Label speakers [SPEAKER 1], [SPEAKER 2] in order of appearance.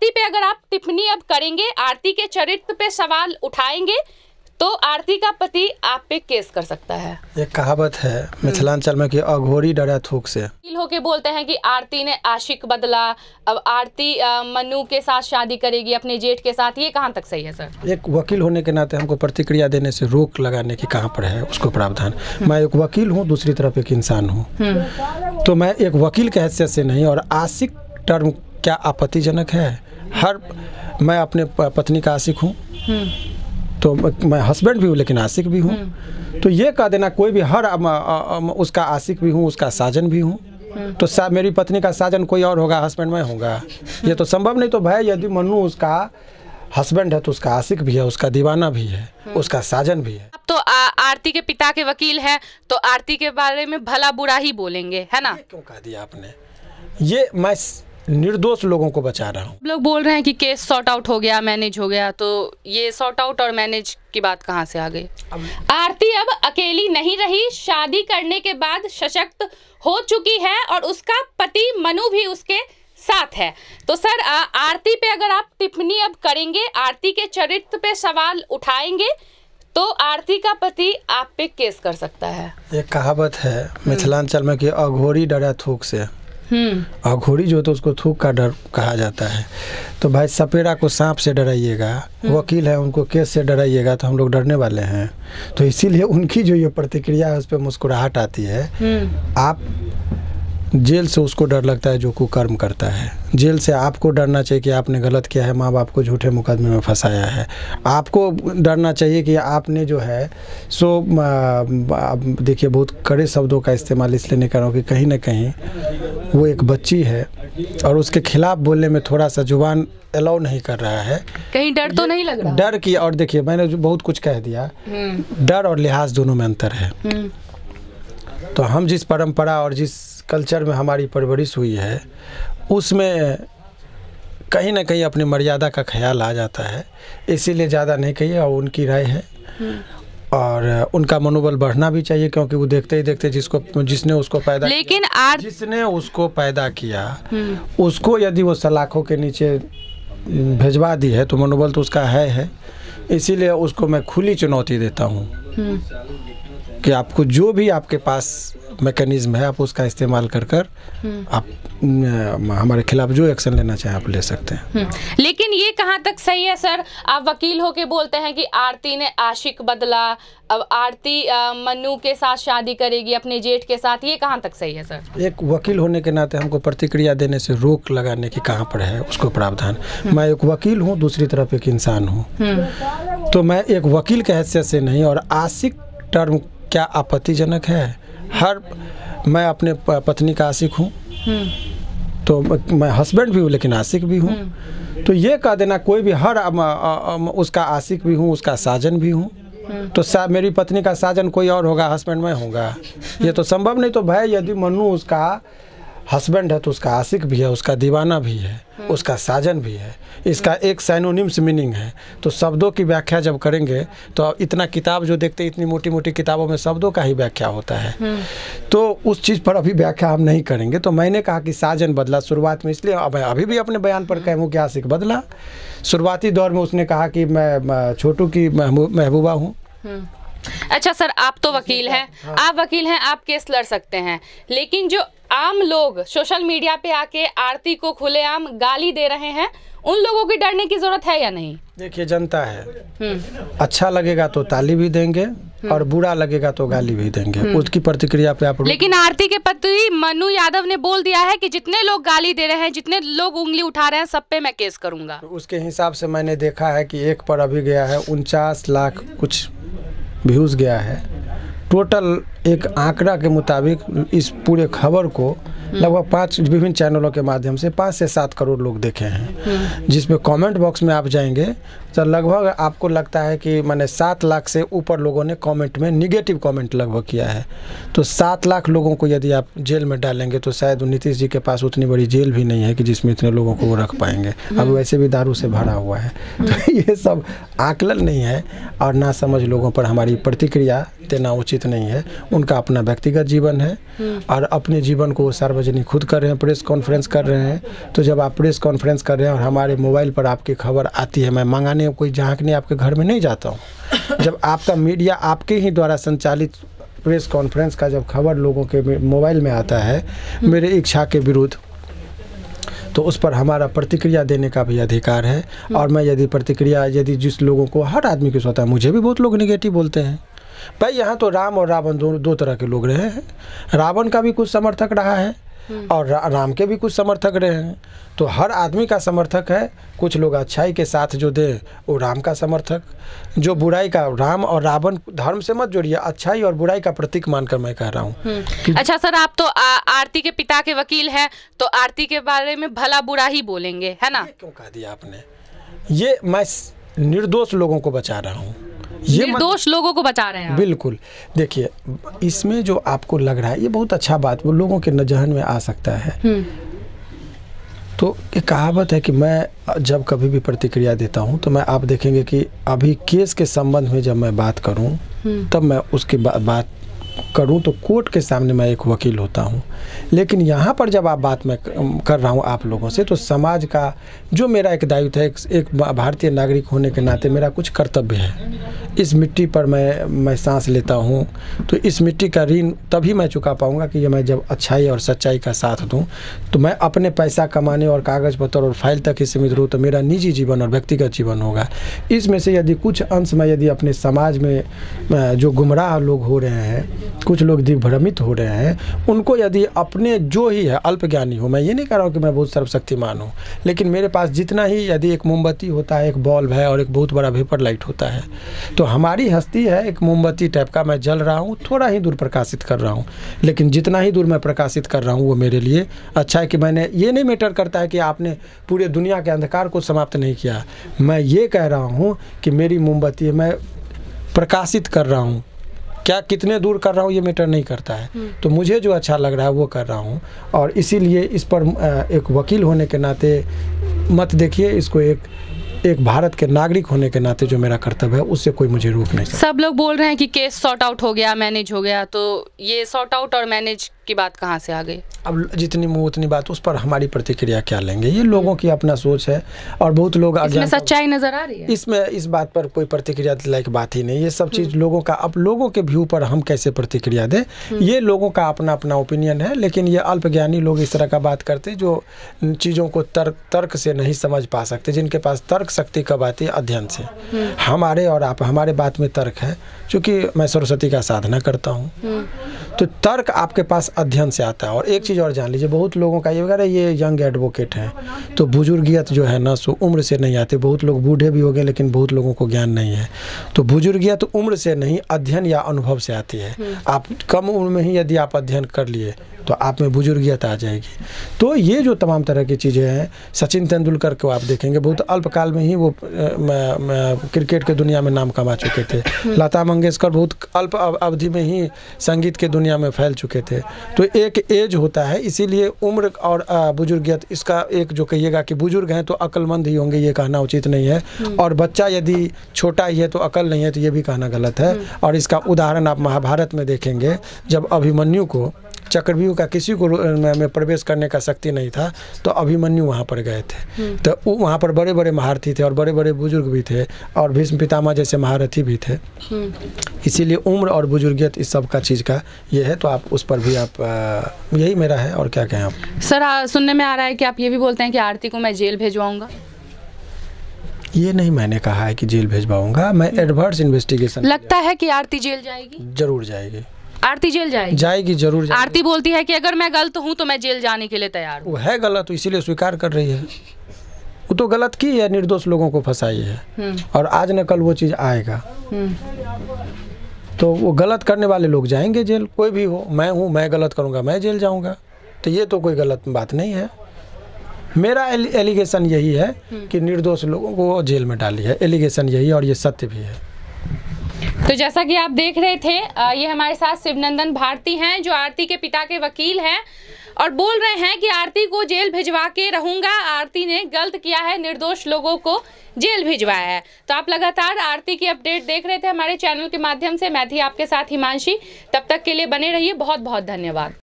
[SPEAKER 1] आरती पे अगर आप टिप्पणी अब करेंगे, आरती के चरित्र पे सवाल उठाएंगे तो आरती का पति आप पे केस कर सकता है।
[SPEAKER 2] एक कहावत है मिथिलांचल में कि अघोरी डरा थूक से।
[SPEAKER 1] वकील होके बोलते हैं कि आरती ने आशिक बदला, अब आरती मनु के साथ शादी करेगी अपने जेठ के साथ, ये कहाँ तक सही है सर?
[SPEAKER 2] एक वकील होने के नाते हमको प्रतिक्रिया देने से रोक लगाने की कहाँ पर है उसको प्रावधान। मैं एक वकील हूँ, दूसरी तरफ एक इंसान हूँ, तो मैं एक वकील के हैसियत से नहीं। और आशिक टर्म क्या आपत्तिजनक है? मैं अपने पत्नी का आशिक हूँ, तो मैं हस्बैंड भी हूँ लेकिन आशिक भी हूँ, तो ये कह देना कोई भी उसका आशिक भी हूँ, उसका साजन भी हूँ, तो मेरी पत्नी का साजन कोई और होगा, हस्बैंड मैं होगा, ये तो संभव नहीं। तो भाई यदि मनु उसका हस्बैंड है तो उसका आशिक भी है, उसका दीवाना भी है, उसका साजन भी है।
[SPEAKER 1] अब तो आरती के पिता के वकील हैं तो आरती के बारे में भला बुरा ही बोलेंगे, है ना?
[SPEAKER 2] क्यों कह दिया आपने? ये मैं निर्दोष लोगों को बचा रहा हूँ।
[SPEAKER 1] लोग बोल रहे हैं कि केस सॉर्ट आउट हो गया, मैनेज हो गया, तो ये सॉर्ट आउट और मैनेज की बात कहाँ से आ गई? आरती अब अकेली नहीं रही, शादी करने के बाद सशक्त हो चुकी है और उसका पति मनु भी उसके साथ है। तो सर आरती पे अगर आप टिप्पणी अब करेंगे, आरती के चरित्र पे सवाल उठाएंगे तो आरती का पति आप पे केस कर सकता है।
[SPEAKER 2] एक कहावत है मिथिलांचल में कि अघोरी डरा थूक से। अघोरी जो तो उसको थूक का डर कहा जाता है। तो भाई सपेरा को सांप से डराइएगा, वकील है उनको केस से डराइएगा, तो हम लोग डरने वाले हैं? तो इसीलिए उनकी जो ये प्रतिक्रिया है उस पर मुस्कुराहट आती है। आप जेल से उसको डर लगता है जो कुकर्म करता है, जेल से आपको डरना चाहिए कि आपने गलत किया है, माँ बाप को झूठे मुकदमे में फंसाया है। आपको डरना चाहिए कि आपने जो है सो देखिए बहुत कड़े शब्दों का इस्तेमाल इसलिए नहीं कर रहा हूँ कि कहीं ना कहीं वो एक बच्ची है और उसके खिलाफ बोलने में थोड़ा सा जुबान अलाउ नहीं कर रहा है।
[SPEAKER 1] कहीं डर तो नहीं लग रहा? डर
[SPEAKER 2] की, और देखिए मैंने बहुत कुछ कह दिया, डर और लिहाज दोनों में अंतर है। तो हम जिस परंपरा और जिस कल्चर में हमारी परवरिश हुई है उसमें कहीं ना कहीं अपनी मर्यादा का ख्याल आ जाता है, इसीलिए ज़्यादा नहीं कहिए। और उनकी राय है और उनका मनोबल बढ़ना भी चाहिए, क्योंकि वो देखते ही देखते जिसने उसको पैदा जिसने उसको पैदा किया उसको यदि वो सलाखों के नीचे भिजवा दी है तो मनोबल तो उसका है। इसीलिए उसको मैं खुली चुनौती देता हूँ कि आपको जो भी आपके पास मैकेनिज्म है आप उसका इस्तेमाल कर आप हमारे खिलाफ जो एक्शन लेना चाहें आप ले सकते हैं।
[SPEAKER 1] लेकिन ये कहाँ तक सही है सर? आप वकील होके बोलते हैं कि आरती ने आशिक बदला, अब आरती मनु के साथ शादी करेगी अपने जेठ के साथ, ये कहाँ तक सही है सर?
[SPEAKER 2] एक वकील होने के नाते हमको प्रतिक्रिया देने से रोक लगाने की कहाँ पर है उसको प्रावधान। मैं एक वकील हूँ, दूसरी तरफ एक इंसान हूँ, तो मैं एक वकील के हैसियत से नहीं। और आशिक टर्म क्या आपत्तिजनक है? मैं अपने पत्नी का आशिक हूँ, तो मैं हस्बैंड भी हूँ लेकिन आशिक भी हूँ, तो ये कह देना कोई भी उसका आशिक भी हूँ, उसका साजन भी हूँ, तो मेरी पत्नी का साजन कोई और होगा, हस्बैंड मैं होगा, ये तो संभव नहीं। तो भाई यदि मनु उसका हस्बैंड है तो उसका आशिक भी है, उसका दीवाना भी है, उसका साजन भी है। इसका एक साइनोनिम्स मीनिंग है। तो शब्दों की व्याख्या जब करेंगे तो इतना किताब जो देखते इतनी मोटी मोटी किताबों में शब्दों का ही व्याख्या होता है, तो उस चीज़ पर अभी व्याख्या हम नहीं करेंगे। तो मैंने कहा कि साजन बदला शुरुआत में, इसलिए अभी भी अपने बयान पर कहूँ कि आशिक बदला। शुरुआती दौर में उसने कहा कि मैं छोटू की महबूबा हूँ।
[SPEAKER 1] अच्छा सर, आप तो वकील हैं, आप वकील हैं, आप केस लड़ सकते हैं, लेकिन जो आम लोग सोशल मीडिया पे आके आरती को खुलेआम गाली दे रहे हैं, उन लोगों की डरने की जरूरत है या नहीं?
[SPEAKER 2] देखिए जनता है, अच्छा लगेगा तो ताली भी देंगे और बुरा लगेगा तो गाली भी देंगे, उसकी प्रतिक्रिया पे आप।
[SPEAKER 1] लेकिन आरती के पति मनु यादव ने बोल दिया है कि जितने लोग गाली दे रहे हैं, जितने लोग उंगली उठा रहे हैं, सब पे मैं केस करूंगा।
[SPEAKER 2] तो उसके हिसाब से मैंने देखा है कि एक पर अभी गया है 49 लाख कुछ व्यूज़ गया है टोटल। एक आंकड़ा के मुताबिक इस पूरे खबर को लगभग 5 विभिन्न चैनलों के माध्यम से 5 से 7 करोड़ लोग देखे हैं, जिसमें कमेंट बॉक्स में आप जाएंगे तो लगभग आपको लगता है कि मैंने 7 लाख से ऊपर लोगों ने कमेंट में निगेटिव कमेंट लगभग किया है। तो 7 लाख लोगों को यदि आप जेल में डालेंगे तो शायद नीतीश जी के पास उतनी बड़ी जेल भी नहीं है कि जिसमें इतने लोगों को वो रख पाएंगे। अब वैसे भी दारू से भरा हुआ है, तो ये सब आकलन नहीं है और ना समझ लोगों पर हमारी प्रतिक्रिया देना उचित नहीं है। उनका अपना व्यक्तिगत जीवन है और अपने जीवन को सार्वजनिक सार्वजनिक खुद कर रहे हैं, प्रेस कॉन्फ्रेंस कर रहे हैं। तो जब आप प्रेस कॉन्फ्रेंस कर रहे हैं और हमारे मोबाइल पर आपकी खबर आती है, मैं मंगाने कोई झांकने आपके घर में नहीं जाता हूँ। जब आपका मीडिया आपके ही द्वारा संचालित प्रेस कॉन्फ्रेंस का जब खबर लोगों के मोबाइल में आता है मेरे इच्छा के विरुद्ध, तो उस पर हमारा प्रतिक्रिया देने का भी अधिकार है। और मैं यदि जिस लोगों को, हर आदमी को होता है, मुझे भी बहुत लोग निगेटिव बोलते हैं। भाई यहाँ तो राम और रावण दो तरह के लोग रहे हैं। रावण का भी कुछ समर्थक रहा है और राम के भी कुछ समर्थक रहे हैं। तो हर आदमी का समर्थक है। कुछ लोग अच्छाई के साथ जो दे वो राम का समर्थक, जो बुराई का, राम और रावण धर्म से मत जोड़िए, अच्छाई और बुराई का प्रतीक मानकर मैं कह रहा हूँ।
[SPEAKER 1] अच्छा सर, आप तो आरती के पिता के वकील हैं, तो आरती के बारे में भला बुरा ही बोलेंगे, है ना?
[SPEAKER 2] ये क्यों कह दिया आपने? ये मैं निर्दोष लोगों को बचा रहा हूँ। ये
[SPEAKER 1] निर्दोष लोगों को बचा रहे हैं?
[SPEAKER 2] बिल्कुल। देखिए, इसमें जो आपको लग रहा है ये बहुत अच्छा बात वो लोगों के जहन में आ सकता है। तो एक कहावत है कि मैं जब कभी भी प्रतिक्रिया देता हूं तो मैं, आप देखेंगे कि अभी केस के संबंध में जब मैं बात करूं तब मैं उसकी बात करूं तो कोर्ट के सामने मैं एक वकील होता हूं। लेकिन यहाँ पर जब आप बात मैं कर रहा हूं आप लोगों से, तो समाज का जो मेरा एक दायित्व है, एक भारतीय नागरिक होने के नाते मेरा कुछ कर्तव्य है। इस मिट्टी पर मैं सांस लेता हूं, तो इस मिट्टी का ऋण तभी मैं चुका पाऊंगा कि मैं जब अच्छाई और सच्चाई का साथ दूं। तो मैं अपने पैसा कमाने और कागज़ पत्र और फाइल तक ही सीमित रहूँ तो मेरा निजी जीवन और व्यक्तिगत जीवन होगा। इसमें से यदि कुछ अंश में यदि अपने समाज में जो गुमराह लोग हो रहे हैं, कुछ लोग दिग्भ्रमित हो रहे हैं, उनको यदि अपने जो ही है अल्पज्ञानी हो, मैं ये नहीं कह रहा हूँ कि मैं बहुत सर्वशक्तिमान हूँ, लेकिन मेरे पास जितना ही यदि एक मोमबत्ती होता है, एक बल्ब है और एक बहुत बड़ा वेपर लाइट होता है, तो हमारी हस्ती है एक मोमबत्ती टाइप का। मैं जल रहा हूँ, थोड़ा ही दूर प्रकाशित कर रहा हूँ, लेकिन जितना ही दूर मैं प्रकाशित कर रहा हूँ वो मेरे लिए अच्छा है। कि मैंने ये नहीं मैटर करता है कि आपने पूरे दुनिया के अंधकार को समाप्त नहीं किया। मैं ये कह रहा हूँ कि मेरी मोमबत्ती मैं प्रकाशित कर रहा हूँ, क्या कितने दूर कर रहा हूँ ये मैटर नहीं करता है। तो मुझे जो अच्छा लग रहा है वो कर रहा हूँ, और इसीलिए इस पर एक वकील होने के नाते मत देखिए इसको, एक भारत के नागरिक होने के नाते जो मेरा कर्तव्य है उससे कोई मुझे रोक नहीं सकता।
[SPEAKER 1] सब लोग बोल रहे हैं कि केस सॉर्ट आउट हो गया, मैनेज हो गया, तो ये सॉर्ट आउट और मैनेज की बात कहाँ से आ गई? अब
[SPEAKER 2] जितनी मुँह उतनी बात, उस पर हमारी प्रतिक्रिया क्या लेंगे? ये लोगों की अपना सोच है। और बहुत लोग,
[SPEAKER 1] इसमें सच्चाई नजर आ रही है?
[SPEAKER 2] इसमें इस बात पर कोई प्रतिक्रिया लायक बात ही नहीं। ये सब चीज़ लोगों का, अब लोगों के व्यू पर हम कैसे प्रतिक्रिया दें, ये लोगों का अपना अपना ओपिनियन है। लेकिन ये अल्पज्ञानी लोग इस तरह का बात करते जो चीज़ों को तर्क से नहीं समझ पा सकते, जिनके पास तर्क शक्ति कब आती है? अध्ययन से। हमारे और हमारे बात में तर्क है, क्योंकि मैं सरस्वती का साधना करता हूँ, तो तर्क आपके पास अध्ययन से आता है। और एक चीज़ और जान लीजिए, बहुत लोगों का ये वगैरह, ये यंग एडवोकेट हैं, तो बुजुर्गियत जो है ना सो उम्र से नहीं आती। बहुत लोग बूढ़े भी हो गए लेकिन बहुत लोगों को ज्ञान नहीं है। तो बुजुर्गियत उम्र से नहीं, अध्ययन या अनुभव से आती है। आप कम उम्र में ही यदि आप अध्ययन कर लिए तो आप में बुजुर्गियत आ जाएगी। तो ये जो तमाम तरह की चीज़ें हैं, सचिन तेंदुलकर को आप देखेंगे बहुत अल्पकाल में ही वो क्रिकेट के दुनिया में नाम कमा चुके थे। लता मंगेशकर बहुत अल्प अवधि में ही संगीत के दुनिया में फैल चुके थे। तो एक एज होता है, इसीलिए उम्र और बुजुर्गियत, इसका एक जो कहिएगा कि बुजुर्ग हैं तो अक्लमंद ही होंगे, ये कहना उचित नहीं है। और बच्चा यदि छोटा ही है तो अकल नहीं है, तो ये भी कहना गलत है। और इसका उदाहरण आप महाभारत में देखेंगे, जब अभिमन्यु को, चक्रव्यूह का किसी को में प्रवेश करने का शक्ति नहीं था, तो अभिमन्यु वहाँ पर गए थे। तो वहाँ पर बड़े बड़े महारथी थे और बड़े बड़े बुजुर्ग भी थे, और भीष्म पितामह जैसे महारथी भी थे। इसीलिए उम्र और बुजुर्गियत इस सब का चीज़ का ये है। तो आप उस पर भी आप, यही मेरा है। और क्या कहें आप?
[SPEAKER 1] सर, सुनने में आ रहा है कि आप ये भी बोलते हैं कि आरती को मैं जेल भेजवाऊँगा।
[SPEAKER 2] ये नहीं मैंने कहा है कि जेल भेजवाऊँगा, मैं एडवर्स इन्वेस्टिगेशन।
[SPEAKER 1] लगता है कि आरती जेल जाएगी?
[SPEAKER 2] जरूर जाएगी।
[SPEAKER 1] आरती जेल जाएगी?
[SPEAKER 2] जाएगी, जरूर जाएगी।
[SPEAKER 1] आरती बोलती है कि अगर मैं गलत हूँ तो मैं जेल जाने के लिए तैयार हूँ।
[SPEAKER 2] वो है गलत, तो इसीलिए स्वीकार कर रही है। वो तो गलत की है, निर्दोष लोगों को फंसाई है, और आज न कल वो चीज़ आएगा। तो वो गलत करने वाले लोग जाएंगे जेल, कोई भी हो। मैं हूँ, मैं गलत करूँगा, मैं जेल जाऊँगा, तो ये तो कोई गलत बात नहीं है। मेरा एलिगेशन यही है कि निर्दोष लोगों को जेल में डाली है, एलिगेशन यही है, और ये सत्य भी है।
[SPEAKER 1] तो जैसा कि आप देख रहे थे, ये हमारे साथ शिवनंदन भारती हैं, जो आरती के पिता के वकील हैं, और बोल रहे हैं कि आरती को जेल भिजवा के रहूंगा। आरती ने गलत किया है, निर्दोष लोगों को जेल भिजवाया है। तो आप लगातार आरती की अपडेट देख रहे थे हमारे चैनल के माध्यम से। मैं थी आपके साथ हिमांशी। तब तक के लिए बने रहिए। बहुत बहुत धन्यवाद।